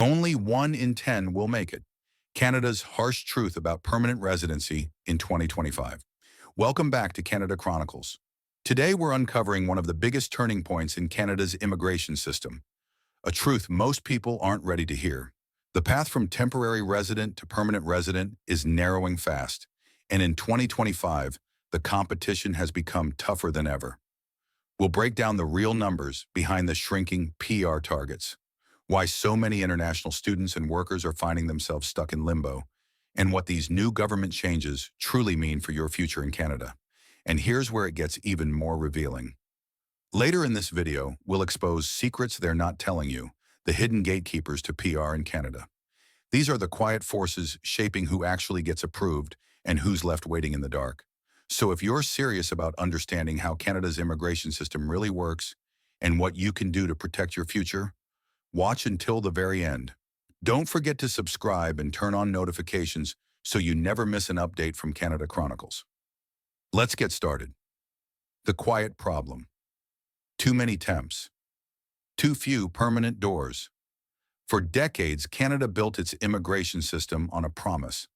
Only 1 in 10 will make it. Canada's harsh truth about permanent residency in 2025. Welcome back to Canada Chronicles. Today we're uncovering one of the biggest turning points in Canada's immigration system, a truth most people aren't ready to hear. The path from temporary resident to permanent resident is narrowing fast, and in 2025, the competition has become tougher than ever. We'll break down the real numbers behind the shrinking PR targets, why so many international students and workers are finding themselves stuck in limbo, and what these new government changes truly mean for your future in Canada. And here's where it gets even more revealing. Later in this video, we'll expose secrets they're not telling you, the hidden gatekeepers to PR in Canada. These are the quiet forces shaping who actually gets approved and who's left waiting in the dark. So if you're serious about understanding how Canada's immigration system really works and what you can do to protect your future, watch until the very end. Don't forget to subscribe and turn on notifications so you never miss an update from Canada Chronicles. Let's get started. The quiet problem. Too many temps. Too few permanent doors. For decades, Canada built its immigration system on a promise.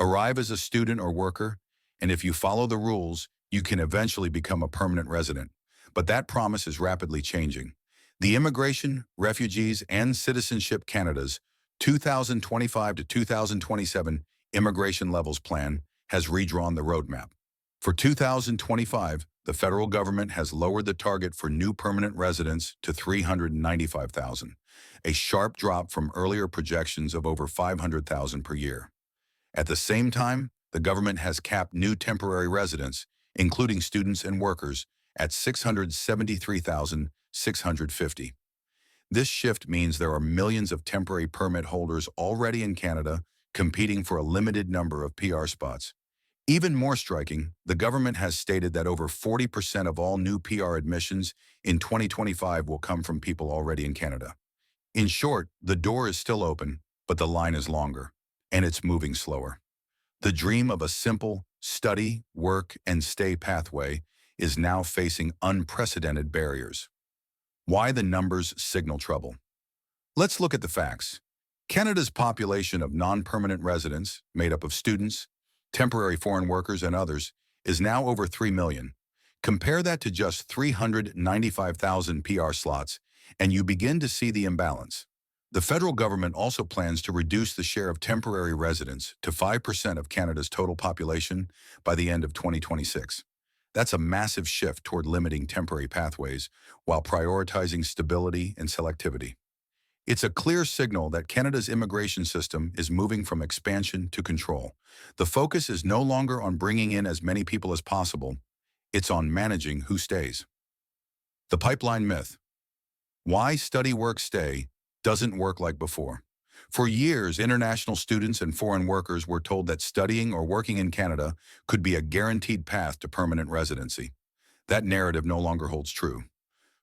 Arrive as a student or worker, and if you follow the rules, you can eventually become a permanent resident. But that promise is rapidly changing. The Immigration, Refugees, and Citizenship Canada's 2025 to 2027 Immigration Levels Plan has redrawn the roadmap. For 2025, the federal government has lowered the target for new permanent residents to 395,000, a sharp drop from earlier projections of over 500,000 per year. At the same time, the government has capped new temporary residents, including students and workers, at 673,650. This shift means there are millions of temporary permit holders already in Canada competing for a limited number of PR spots. Even more striking, the government has stated that over 40% of all new PR admissions in 2025 will come from people already in Canada. In short, the door is still open, but the line is longer, and it's moving slower. The dream of a simple study, work, and stay pathway is now facing unprecedented barriers. Why the numbers signal trouble? Let's look at the facts. Canada's population of non-permanent residents, made up of students, temporary foreign workers, and others, is now over 3 million. Compare that to just 395,000 PR slots, and you begin to see the imbalance. The federal government also plans to reduce the share of temporary residents to 5% of Canada's total population by the end of 2026. That's a massive shift toward limiting temporary pathways while prioritizing stability and selectivity. It's a clear signal that Canada's immigration system is moving from expansion to control. The focus is no longer on bringing in as many people as possible. It's on managing who stays. The pipeline myth. Why study, work, stay doesn't work like before. For years, international students and foreign workers were told that studying or working in Canada could be a guaranteed path to permanent residency. That narrative no longer holds true.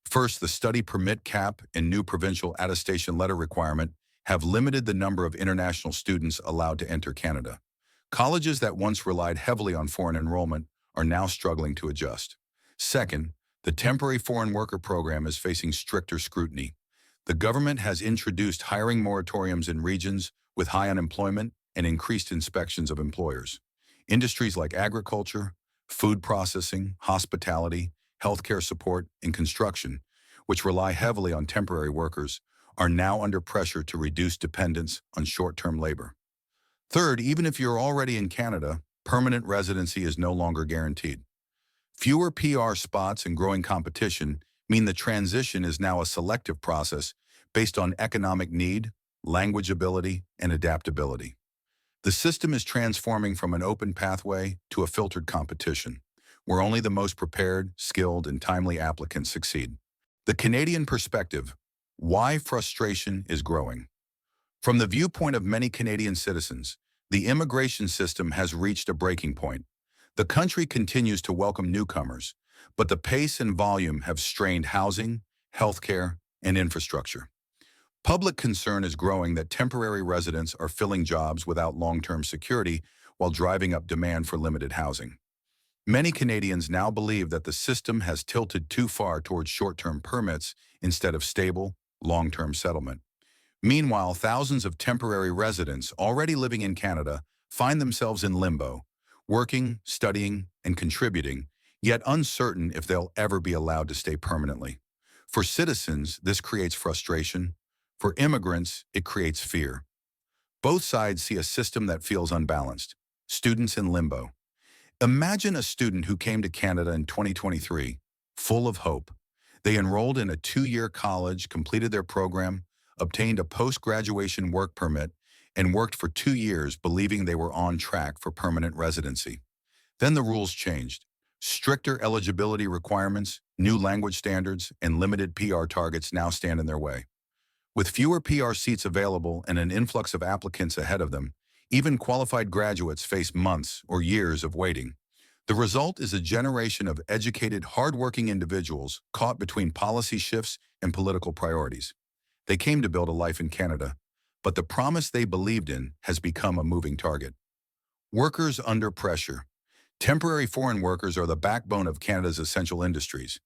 First, the study permit cap and new provincial attestation letter requirement have limited the number of international students allowed to enter Canada. Colleges that once relied heavily on foreign enrollment are now struggling to adjust. Second, the temporary foreign worker program is facing stricter scrutiny. The government has introduced hiring moratoriums in regions with high unemployment and increased inspections of employers. Industries like agriculture, food processing, hospitality, healthcare support, and construction, which rely heavily on temporary workers, are now under pressure to reduce dependence on short-term labor. Third, even if you're already in Canada, permanent residency is no longer guaranteed. Fewer PR spots and growing competition mean the transition is now a selective process based on economic need, language ability, and adaptability. The system is transforming from an open pathway to a filtered competition, where only the most prepared, skilled, and timely applicants succeed. The Canadian perspective. Why frustration is growing. From the viewpoint of many Canadian citizens, the immigration system has reached a breaking point. The country continues to welcome newcomers, but the pace and volume have strained housing, healthcare, and infrastructure. Public concern is growing that temporary residents are filling jobs without long-term security while driving up demand for limited housing. Many Canadians now believe that the system has tilted too far towards short-term permits instead of stable, long-term settlement. Meanwhile, thousands of temporary residents already living in Canada find themselves in limbo, working, studying, and contributing, yet uncertain if they'll ever be allowed to stay permanently. For citizens, this creates frustration. For immigrants, it creates fear. Both sides see a system that feels unbalanced. Students in limbo. Imagine a student who came to Canada in 2023, full of hope. They enrolled in a 2-year college, completed their program, obtained a post-graduation work permit, and worked for 2 years believing they were on track for permanent residency. Then the rules changed. Stricter eligibility requirements, new language standards, and limited PR targets now stand in their way. With fewer PR seats available and an influx of applicants ahead of them, even qualified graduates face months or years of waiting. The result is a generation of educated, hardworking individuals caught between policy shifts and political priorities. They came to build a life in Canada, but the promise they believed in has become a moving target. Workers under pressure. Temporary foreign workers are the backbone of Canada's essential industries.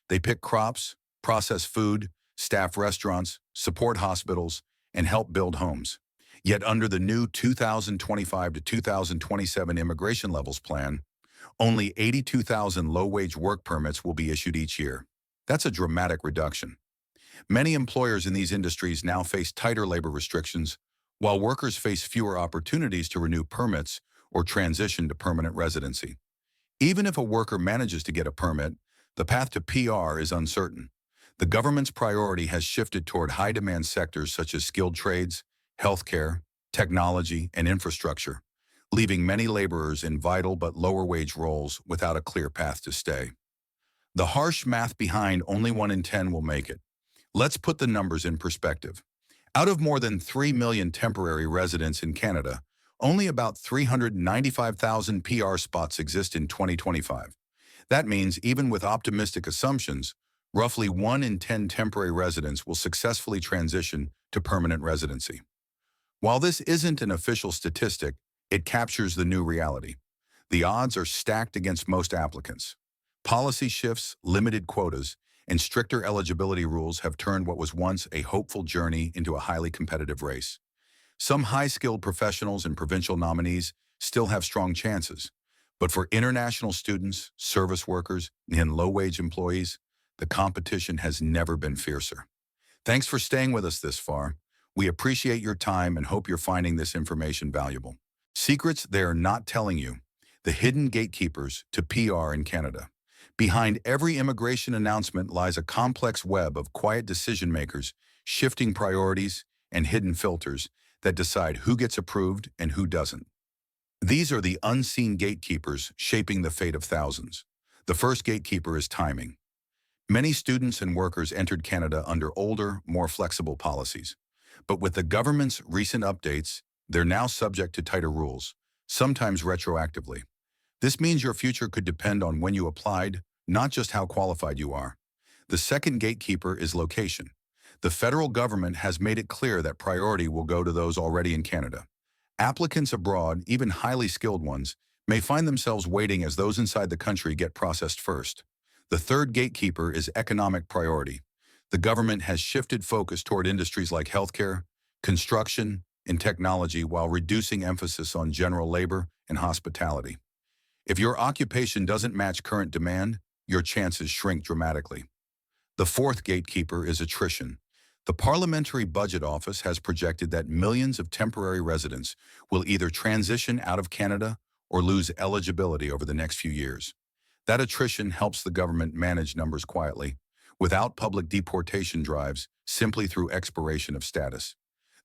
They pick crops, process food, staff restaurants, support hospitals, and help build homes. Yet under the new 2025 to 2027 immigration levels plan, only 82,000 low-wage work permits will be issued each year. That's a dramatic reduction. Many employers in these industries now face tighter labor restrictions, while workers face fewer opportunities to renew permits or transition to permanent residency. Even if a worker manages to get a permit, the path to PR is uncertain. The government's priority has shifted toward high-demand sectors such as skilled trades, healthcare, technology, and infrastructure, leaving many laborers in vital but lower-wage roles without a clear path to stay. The harsh math behind only 1 in 10 will make it. Let's put the numbers in perspective. Out of more than 3 million temporary residents in Canada, only about 395,000 PR spots exist in 2025. That means even with optimistic assumptions, roughly 1 in 10 temporary residents will successfully transition to permanent residency. While this isn't an official statistic, it captures the new reality. The odds are stacked against most applicants. Policy shifts, limited quotas, and stricter eligibility rules have turned what was once a hopeful journey into a highly competitive race. Some high-skilled professionals and provincial nominees still have strong chances, but for international students, service workers, and low-wage employees, the competition has never been fiercer. Thanks for staying with us this far. We appreciate your time and hope you're finding this information valuable. Secrets they're not telling you. The hidden gatekeepers to PR in Canada. Behind every immigration announcement lies a complex web of quiet decision-makers, shifting priorities, and hidden filters that decide who gets approved and who doesn't. These are the unseen gatekeepers shaping the fate of thousands. The first gatekeeper is timing. Many students and workers entered Canada under older, more flexible policies. But with the government's recent updates, they're now subject to tighter rules, sometimes retroactively. This means your future could depend on when you applied, not just how qualified you are. The second gatekeeper is location. The federal government has made it clear that priority will go to those already in Canada. Applicants abroad, even highly skilled ones, may find themselves waiting as those inside the country get processed first. The third gatekeeper is economic priority. The government has shifted focus toward industries like healthcare, construction, and technology while reducing emphasis on general labor and hospitality. If your occupation doesn't match current demand, your chances shrink dramatically. The fourth gatekeeper is attrition. The Parliamentary Budget Office has projected that millions of temporary residents will either transition out of Canada or lose eligibility over the next few years. That attrition helps the government manage numbers quietly, without public deportation drives, simply through expiration of status.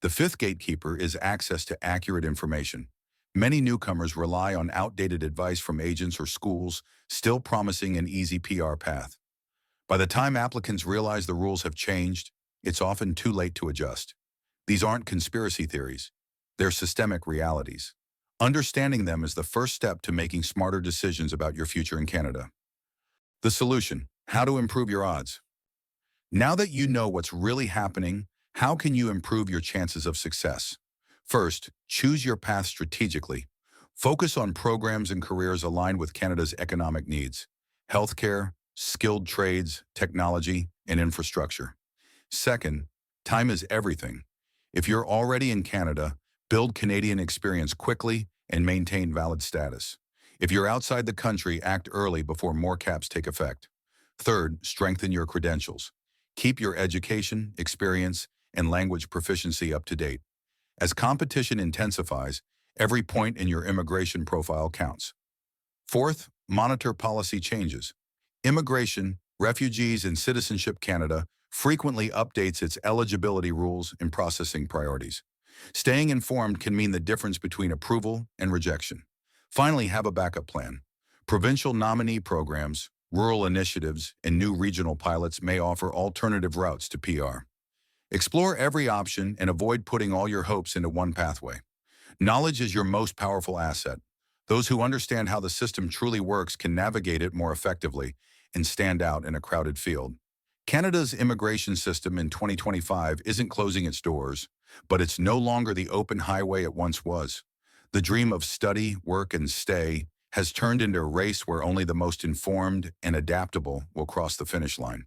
The fifth gatekeeper is access to accurate information. Many newcomers rely on outdated advice from agents or schools, still promising an easy PR path. By the time applicants realize the rules have changed, it's often too late to adjust. These aren't conspiracy theories. They're systemic realities. Understanding them is the first step to making smarter decisions about your future in Canada. The solution: how to improve your odds. Now that you know what's really happening, how can you improve your chances of success? First, choose your path strategically. Focus on programs and careers aligned with Canada's economic needs: healthcare, skilled trades, technology, and infrastructure. Second, time is everything. If you're already in Canada, build Canadian experience quickly and maintain valid status. If you're outside the country, act early before more caps take effect. Third, strengthen your credentials. Keep your education, experience, and language proficiency up to date. As competition intensifies, every point in your immigration profile counts. Fourth, monitor policy changes. Immigration, Refugees and Citizenship Canada frequently updates its eligibility rules and processing priorities. Staying informed can mean the difference between approval and rejection. Finally, have a backup plan. Provincial nominee programs, rural initiatives, and new regional pilots may offer alternative routes to PR. Explore every option and avoid putting all your hopes into one pathway. Knowledge is your most powerful asset. Those who understand how the system truly works can navigate it more effectively and stand out in a crowded field. Canada's immigration system in 2025 isn't closing its doors, but it's no longer the open highway it once was. The dream of study, work, and stay has turned into a race where only the most informed and adaptable will cross the finish line.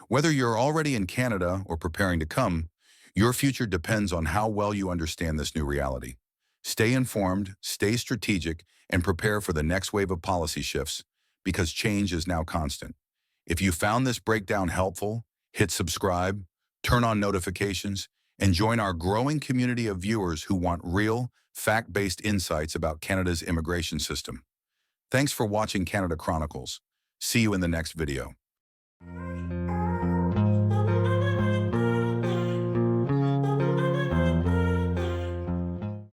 Whether you're already in Canada or preparing to come, your future depends on how well you understand this new reality. Stay informed, stay strategic, and prepare for the next wave of policy shifts, because change is now constant. If you found this breakdown helpful, hit subscribe, turn on notifications, and join our growing community of viewers who want real, fact-based insights about Canada's immigration system. Thanks for watching Canada Chronicles. See you in the next video.